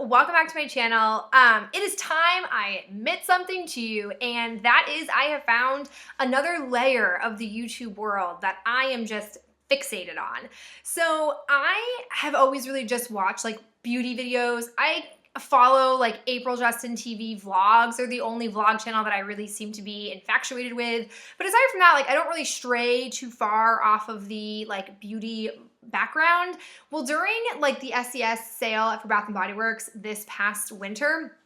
Welcome back to my channel. It is time I admit something to you, and that is I have found another layer of the YouTube world that I am just fixated on. So I have always really just watched like beauty videos. I follow like April Justin TV vlogs. They're the only vlog channel that I really seem to be infatuated with. But aside from that, like I don't really stray too far off of the like beauty background. Well, during like the SES sale for Bath & Body Works this past winter,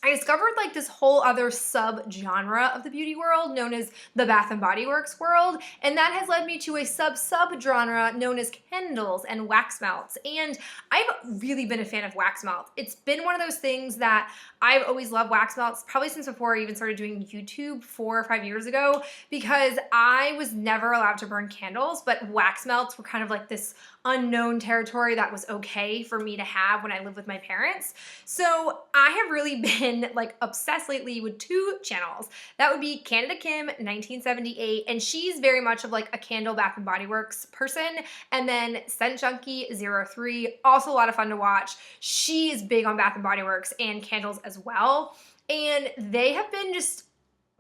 I discovered like this whole other sub-genre of the beauty world known as the Bath & Body Works world, and that has led me to a sub-genre known as candles and wax melts. And I've really been a fan of wax melts. It's been one of those things that I've always loved wax melts, probably since before I even started doing YouTube 4 or 5 years ago, because I was never allowed to burn candles, but wax melts were kind of like this unknown territory that was okay for me to have when I lived with my parents. So I have really been like obsessed lately with 2 channels. That would be Canada Kim 1978, and she's very much of like a candle Bath & Body Works person, and then Scent Junkie 03, also a lot of fun to watch. She is big on Bath & Body Works and candles as well, and they have been just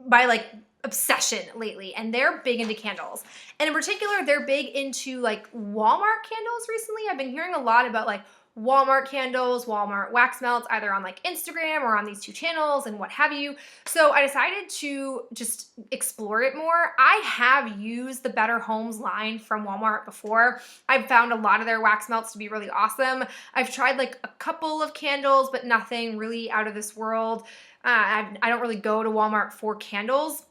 by like obsession lately, and they're big into candles. And in particular, they're big into like Walmart candles recently. I've been hearing a lot about like Walmart candles, Walmart wax melts, either on like Instagram or on these 2 channels and what have you. So I decided to just explore it more. I have used the Better Homes line from Walmart before. I've found a lot of their wax melts to be really awesome. I've tried like a couple of candles, but nothing really out of this world. I don't really go to Walmart for candles.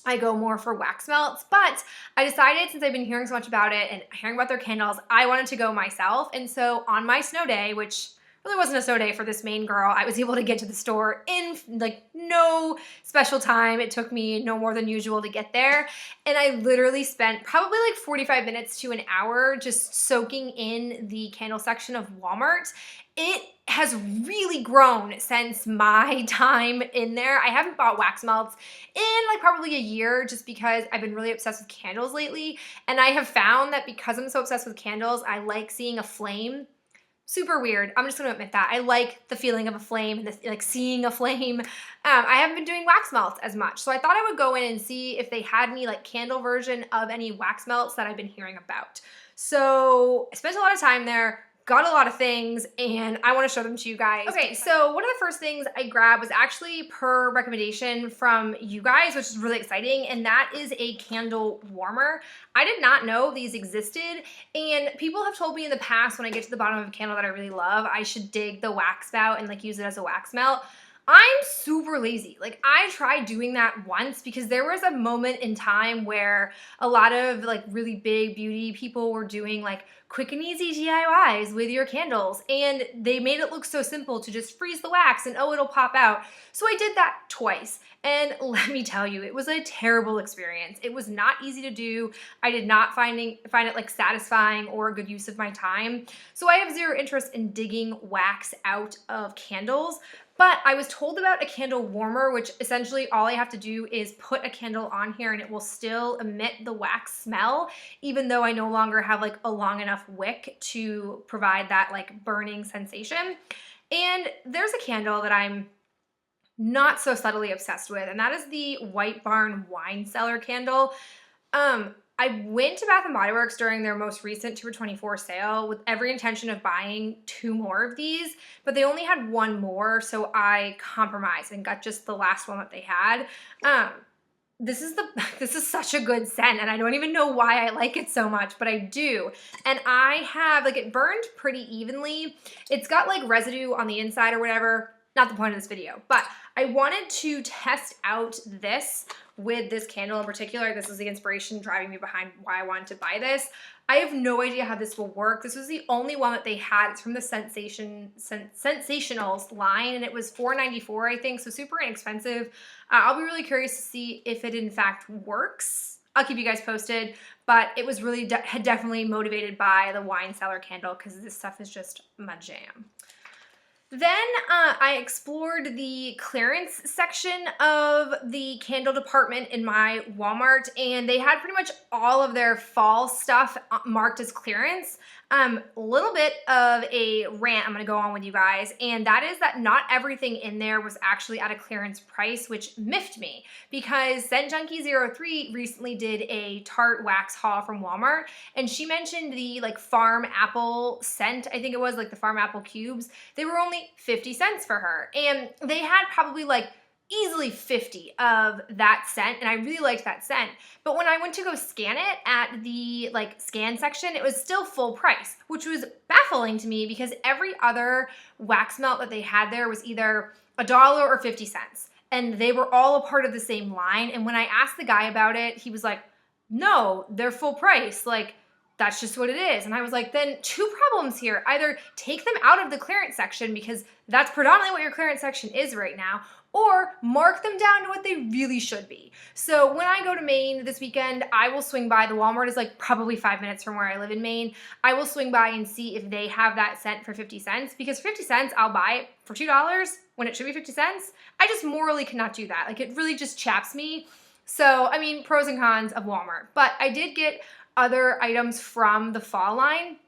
I go more for wax melts, but I decided, since I've been hearing so much about it and hearing about their candles, I wanted to go myself. And so on my snow day, which really wasn't a snow day for this main girl, I was able to get to the store in like no special time. It took me no more than usual to get there. And I literally spent probably like 45 minutes to an hour just soaking in the candle section of Walmart. It has really grown since my time in there. I haven't bought wax melts in like probably a year, just because I've been really obsessed with candles lately. And I have found that because I'm so obsessed with candles, I like seeing a flame. Super weird. I'm just gonna admit that. I like the feeling of a flame and like seeing a flame. I haven't been doing wax melts as much. So I thought I would go in and see if they had any like candle version of any wax melts that I've been hearing about. So I spent a lot of time there, got a lot of things, and I want to show them to you guys. Okay, so one of the first things I grabbed was actually per recommendation from you guys, which is really exciting, and that is a candle warmer. I did not know these existed, and people have told me in the past when I get to the bottom of a candle that I really love, I should dig the wax spout and like use it as a wax melt. I'm super lazy. Like I tried doing that once because there was a moment in time where a lot of like really big beauty people were doing like quick and easy DIYs with your candles, and they made it look so simple to just freeze the wax and oh, it'll pop out. So I did that twice, and let me tell you, it was a terrible experience. It was not easy to do. I did not find it like satisfying or a good use of my time. So I have zero interest in digging wax out of candles. But I was told about a candle warmer, which essentially all I have to do is put a candle on here and it will still emit the wax smell, even though I no longer have like a long enough wick to provide that like burning sensation. And there's a candle that I'm not so subtly obsessed with, and that is the White Barn Wine Cellar candle. I went to Bath & Body Works during their most recent 2/24 sale with every intention of buying 2 more of these, but they only had 1 more, so I compromised and got just the last one that they had. This is such a good scent, and I don't even know why I like it so much, but I do. And I have, like, it burned pretty evenly. It's got like residue on the inside or whatever. Not the point of this video, but I wanted to test out this with this candle in particular. This was the inspiration driving me behind why I wanted to buy this. I have no idea how this will work. This was the only one that they had. It's from the Sensationals line, and it was $4.94, I think, so super inexpensive. I'll be really curious to see if it in fact works. I'll keep you guys posted, but it was really definitely motivated by the wine cellar candle because this stuff is just my jam. Then I explored the clearance section of the candle department in my Walmart, and they had pretty much all of their fall stuff marked as clearance. A little bit of a rant I'm going to go on with you guys, and that is that not everything in there was actually at a clearance price, which miffed me because Scent Junkie 03 recently did a Tarte wax haul from Walmart, and she mentioned the like farm apple scent, I think it was like the farm apple cubes. They were only 50 cents for her, and they had probably like easily 50 of that scent, and I really liked that scent. But when I went to go scan it at the like scan section, it was still full price, which was baffling to me because every other wax melt that they had there was either $1 or 50 cents, and they were all a part of the same line. And when I asked the guy about it, he was like, no, they're full price, like that's just what it is. And I was like, then two problems here. Either take them out of the clearance section because that's predominantly what your clearance section is right now, or mark them down to what they really should be. So when I go to Maine this weekend, I will swing by. The Walmart is like probably 5 minutes from where I live in Maine. I will swing by and see if they have that scent for 50 cents, because 50 cents, I'll buy it for $2 when it should be 50 cents. I just morally cannot do that. Like, it really just chaps me. So, I mean, pros and cons of Walmart. But I did get other items from the fall line.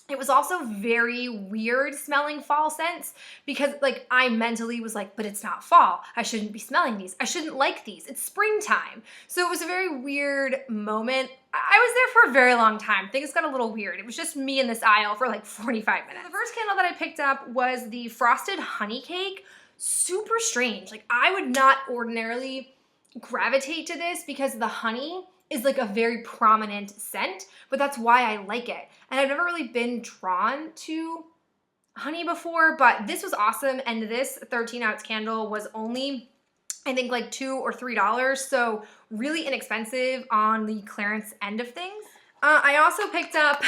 It was also very weird smelling fall scents because like I mentally was like, but it's not fall. I shouldn't be smelling these. I shouldn't like these. It's springtime. So it was a very weird moment. I was there for a very long time. Things got a little weird. It was just me in this aisle for like 45 minutes. The first candle that I picked up was the frosted honey cake. Super strange. Like, I would not ordinarily gravitate to this because the honey is like a very prominent scent, but that's why I like it. And I've never really been drawn to honey before, but this was awesome. And this 13-ounce candle was only, I think, like $2 or $3. So really inexpensive on the clearance end of things. I also picked up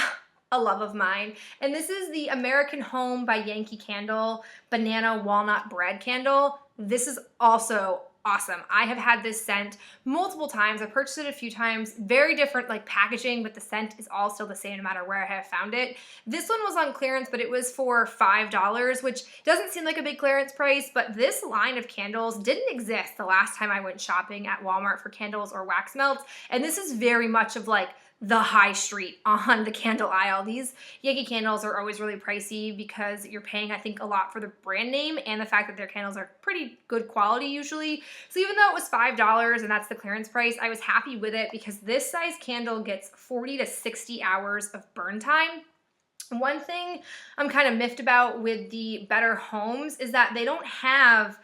a love of mine, and this is the American Home by Yankee Candle Banana Walnut Bread Candle. This is also awesome. I have had this scent multiple times. I've purchased it a few times. Very different like packaging, but the scent is all still the same no matter where I have found it. This one was on clearance, but it was for $5, which doesn't seem like a big clearance price, but this line of candles didn't exist the last time I went shopping at Walmart for candles or wax melts, and this is very much of like the high street on the candle aisle. These Yankee candles are always really pricey because you're paying, I think, a lot for the brand name and the fact that their candles are pretty good quality usually. So even though it was $5 and that's the clearance price, I was happy with it because this size candle gets 40 to 60 hours of burn time. One thing I'm kind of miffed about with the Better Homes is that they don't have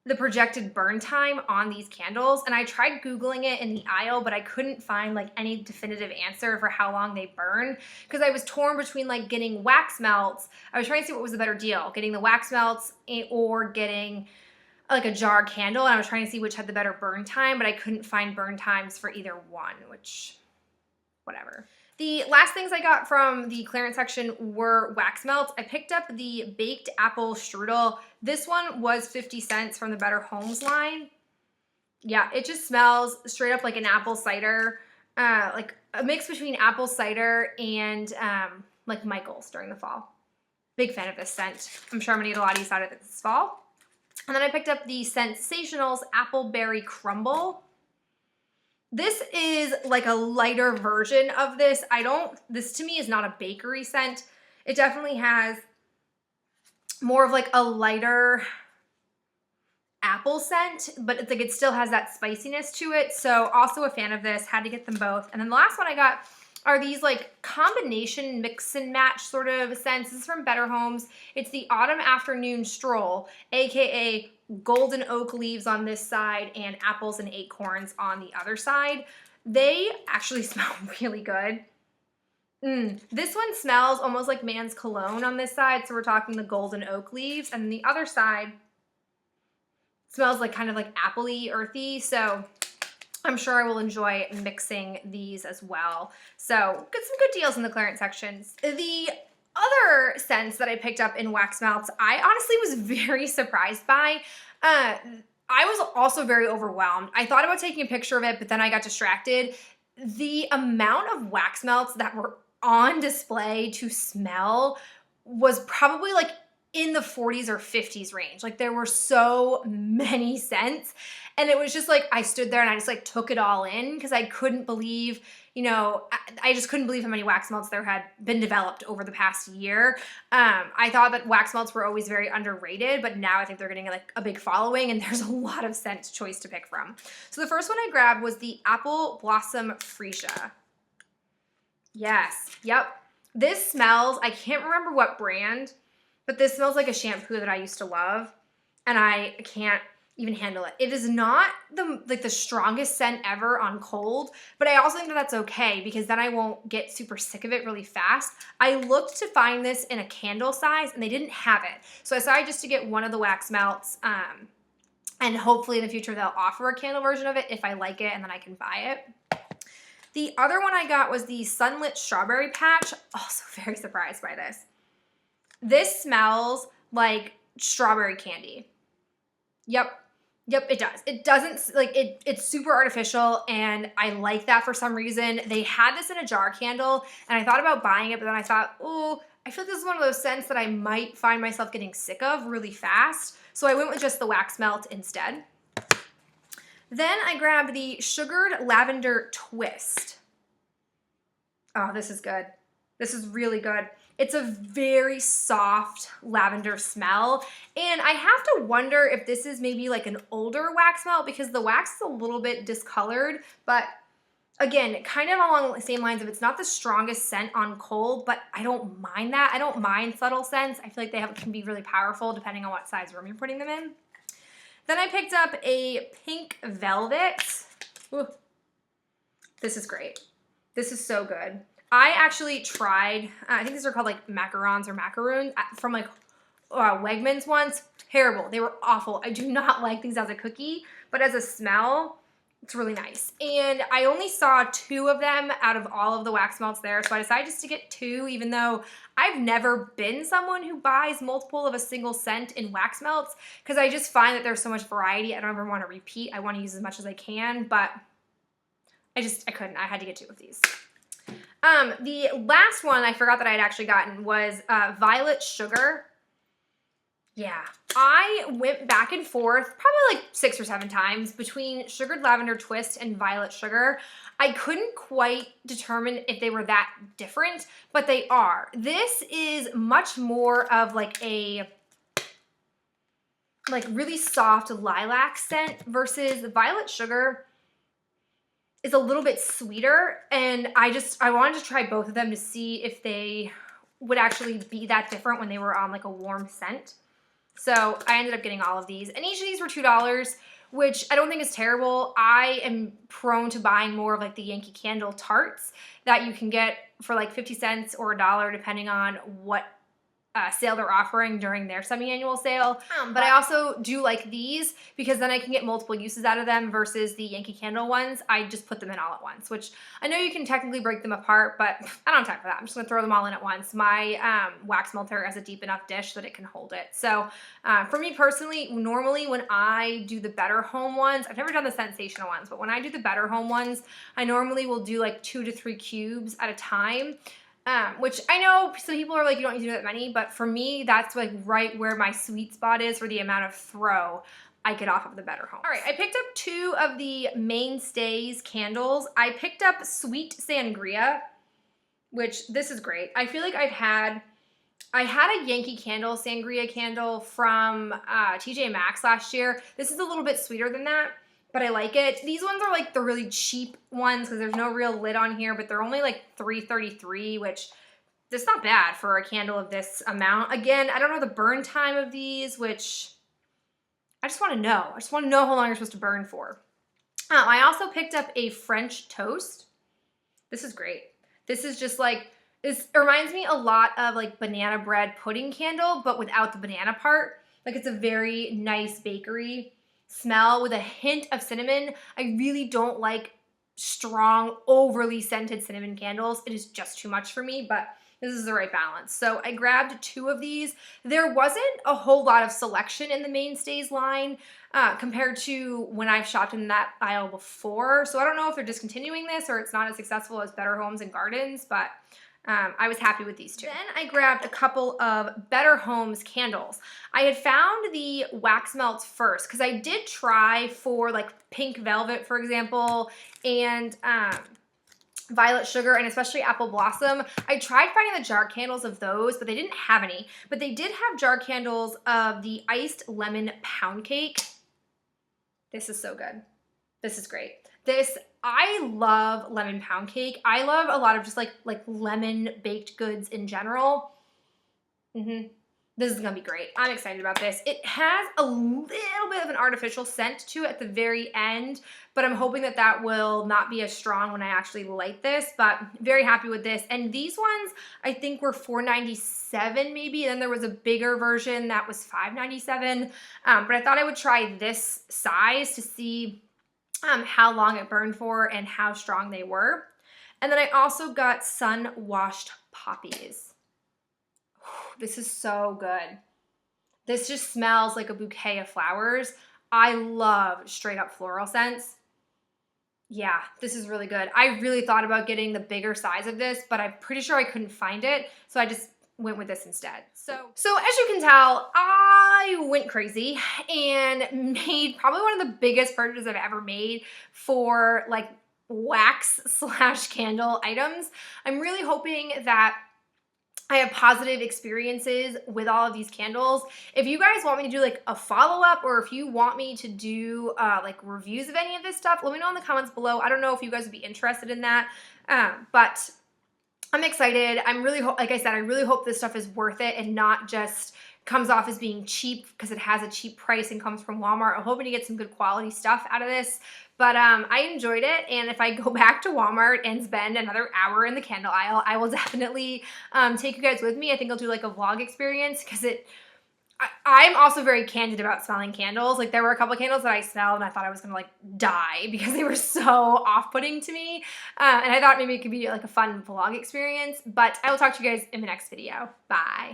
the projected burn time on these candles, and I tried Googling it in the aisle, but I couldn't find like any definitive answer for how long they burn because I was torn between like getting wax melts. I was trying to see what was the better deal, getting the wax melts or getting like a jar candle, and I was trying to see which had the better burn time, but I couldn't find burn times for either one, which, whatever. The last things I got from the clearance section were wax melts. I picked up the baked apple strudel. This one was 50 cents from the Better Homes line. Yeah, it just smells straight up like an apple cider, like a mix between apple cider and like Michael's during the fall. Big fan of this scent. I'm sure I'm gonna get a lot of use out of it this fall. And then I picked up the Sensationals Apple Berry Crumble. This is like a lighter version of this. This to me is not a bakery scent. It definitely has more of like a lighter apple scent, but it's like it still has that spiciness to it. So also a fan of this, had to get them both. And then the last one I got are these like combination mix and match sort of scents. This is from Better Homes. It's the Autumn Afternoon Stroll, aka golden oak leaves on this side and apples and acorns on the other side. They actually smell really good. This one smells almost like man's cologne on this side, so we're talking the golden oak leaves, and the other side smells like kind of like appley, earthy, so I'm sure I will enjoy mixing these as well. So get some good deals in the clearance sections. The other scents that I picked up in wax melts, I honestly was very surprised by. I was also very overwhelmed. I thought about taking a picture of it, but then I got distracted. The amount of wax melts that were on display to smell was probably like in the 40s or 50s range. Like there were so many scents, and it was just like I stood there and I just like took it all in because I couldn't believe, I just couldn't believe how many wax melts there had been developed over the past year. I thought that wax melts were always very underrated, but now I think they're getting like a big following, and there's a lot of scent choice to pick from. So the first one I grabbed was the Apple Blossom Freesia. Yes, yep. This smells, I can't remember what brand, but this smells like a shampoo that I used to love, and I can't even handle it. It is not the strongest scent ever on cold, but I also think that that's okay because then I won't get super sick of it really fast. I looked to find this in a candle size and they didn't have it. So I decided just to get one of the wax melts, and hopefully in the future they'll offer a candle version of it if I like it, and then I can buy it. The other one I got was the Sunlit Strawberry Patch. Also very surprised by this. This smells like strawberry candy. Yep, it does. It doesn't, like, it's super artificial, and I like that for some reason. They had this in a jar candle, and I thought about buying it, but then I thought, oh, I feel like this is one of those scents that I might find myself getting sick of really fast, so I went with just the wax melt instead. Then I grabbed the Sugared Lavender Twist. Oh, this is good. This is really good. It's a very soft lavender smell, and I have to wonder if this is maybe like an older wax melt because the wax is a little bit discolored, but again, kind of along the same lines of it's not the strongest scent on cold, but I don't mind that. I don't mind subtle scents. I feel like they can be really powerful depending on what size room you're putting them in. Then I picked up a Pink Velvet. Ooh. This is great. This is so good. I actually tried, I think these are called like macarons or macaroons from like Wegmans once. Terrible. They were awful. I do not like these as a cookie, but as a smell, it's really nice. And I only saw 2 of them out of all of the wax melts there, so I decided just to get 2, even though I've never been someone who buys multiple of a single scent in wax melts because I just find that there's so much variety. I don't ever want to repeat. I want to use as much as I can, but I couldn't. I had to get 2 of these. The last one I forgot that I had actually gotten was Violet Sugar. Yeah, I went back and forth probably like 6 or 7 times between Sugared Lavender Twist and Violet Sugar. I couldn't quite determine if they were that different, but they are. This is much more of like a really soft lilac scent versus the Violet Sugar is a little bit sweeter, and I wanted to try both of them to see if they would actually be that different when they were on like a warm scent. So I ended up getting all of these, and each of these were $2, which I don't think is terrible. I am prone to buying more of like the Yankee Candle tarts that you can get for like 50 cents or $1 depending on what sale they're offering during their semi-annual sale. But I also do like these because then I can get multiple uses out of them versus the Yankee Candle ones. I just put them in all at once, which I know you can technically break them apart, but I don't have time for that. I'm just gonna throw them all in at once. My wax melter has a deep enough dish that it can hold it. So for me personally, normally when I do the Better Home ones, I've never done the Sensational ones, but when I do the Better Home ones, I normally will do like 2 to 3 cubes at a time. Which I know some people are like, you don't need to do that many, but for me, that's like right where my sweet spot is for the amount of throw I get off of the Better Home. All right, I picked up 2 of the Mainstays candles. I picked up Sweet Sangria, which this is great. I feel like I had a Yankee Candle Sangria candle from TJ Maxx last year. This is a little bit sweeter than that, but I like it. These ones are like the really cheap ones because there's no real lid on here, but they're only like $3.33, which is not bad for a candle of this amount. Again, I don't know the burn time of these, which I just want to know. I just want to know how long you're supposed to burn for. I also picked up a French toast. This is great. This is just like, it reminds me a lot of like banana bread pudding candle, but without the banana part. Like it's a very nice bakery smell with a hint of cinnamon. I really don't like strong, overly scented cinnamon candles. It is just too much for me, but this is the right balance. So I grabbed 2 of these. There wasn't a whole lot of selection in the Mainstays line compared to when I've shopped in that aisle before. So I don't know if they're discontinuing this or it's not as successful as Better Homes and Gardens, but I was happy with these two. Then I grabbed a couple of Better Homes candles. I had found the wax melts first because I did try for like pink velvet, for example, and violet sugar, and especially apple blossom. I tried finding the jar candles of those, but they didn't have any. But they did have jar candles of the iced lemon pound cake. This is so good. This is great. I love lemon pound cake. I love a lot of just like lemon baked goods in general. This is gonna be great. I'm excited about this. It has a little bit of an artificial scent to it at the very end, but I'm hoping that that will not be as strong when I actually light this, but very happy with this. And these ones, I think were $4.97 maybe, and then there was a bigger version that was $5.97, but I thought I would try this size to see how long it burned for and how strong they were. And then I also got sun-washed poppies. This is so good. This just smells like a bouquet of flowers. I love straight up floral scents. Yeah, this is really good. I really thought about getting the bigger size of this, but I'm pretty sure I couldn't find it, so I just went with this instead. So as you can tell, I went crazy and made probably one of the biggest purchases I've ever made for like wax / candle items. I'm really hoping that I have positive experiences with all of these candles. If you guys want me to do like a follow-up, or if you want me to do like reviews of any of this stuff, let me know in the comments below. I don't know if you guys would be interested in that, but I'm excited. Like I said, I really hope this stuff is worth it and not just comes off as being cheap because it has a cheap price and comes from Walmart. I'm hoping to get some good quality stuff out of this. But I enjoyed it, and if I go back to Walmart and spend another hour in the candle aisle, I will definitely take you guys with me. I think I'll do like a vlog experience because I'm also very candid about smelling candles. Like there were a couple of candles that I smelled and I thought I was gonna like die because they were so off-putting to me. And I thought maybe it could be like a fun vlog experience, but I will talk to you guys in the next video. Bye.